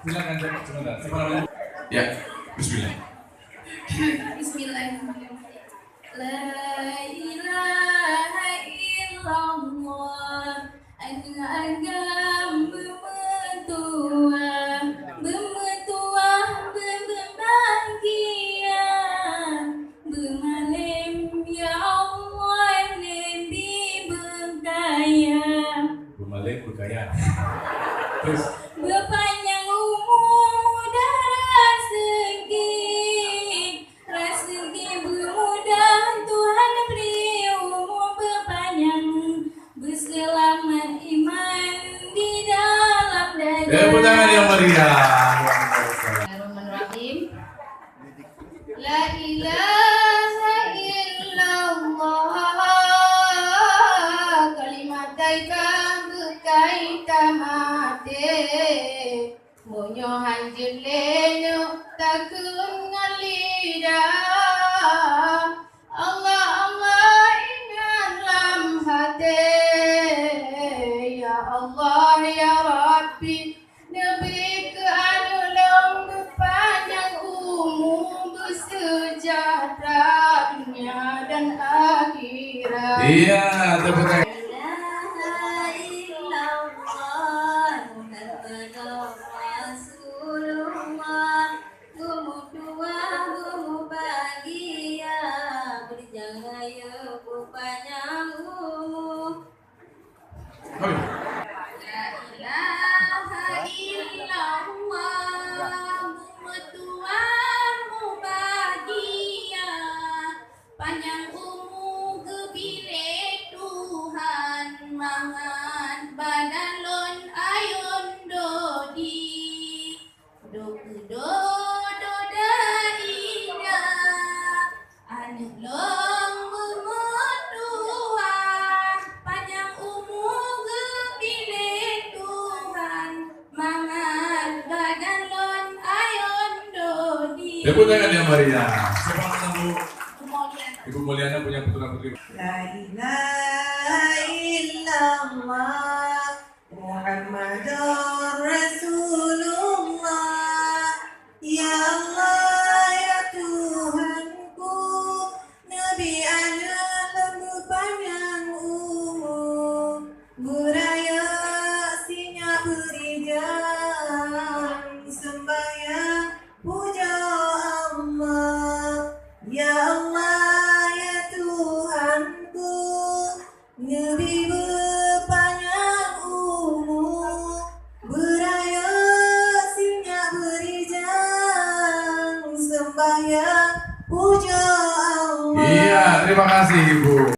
Silakan sebentar. Siapa namanya? Ya, Bismillah. Bismillahirrahmanirrahim. La ilaha illallah. Agam bermetua, bermetua, berbahagia, bermalam ya Allah lebih berkaya. Bermalam berkaya. Terus. Berpanjang umur mudah rezeki bermudah Tuhan beri umur berpanjang, berselamat iman di dalam dada. Tepuk tangan yang meriah. Bismillahirrahmanirrahim. La ilaha illallah, kalimat taika berkaitan mati. Monyo hanjir lenyo takun ngalidah. Allah Allah ingat dalam hati. Ya Allah ya Rabbi, Nabi ke anulung berpanjang umur, bersejahtera dunia dan akhirat. Iya, tepuk tangan. Panjang umur kebile Tuhan, mangan badan lon ayon dodi, do daina anak long memetua. Panjang umur kebile Tuhan, mangan badan lon ayon dodi. Tepuk tangan yang meriah. Siapa nama Bu? Ibu Mulyana punya putra putri. La ilaha illallah Muhammadur Rasulullah. Ya Allah ya Tuhanku, Nabi ana lembu panjang umur, buraya sinya berijang, sembahyang puja Allah. Ya Allah Nabi berpanjang umur, beraya sinya berijang, sembahyang puja Allah. Iya, terima kasih Ibu.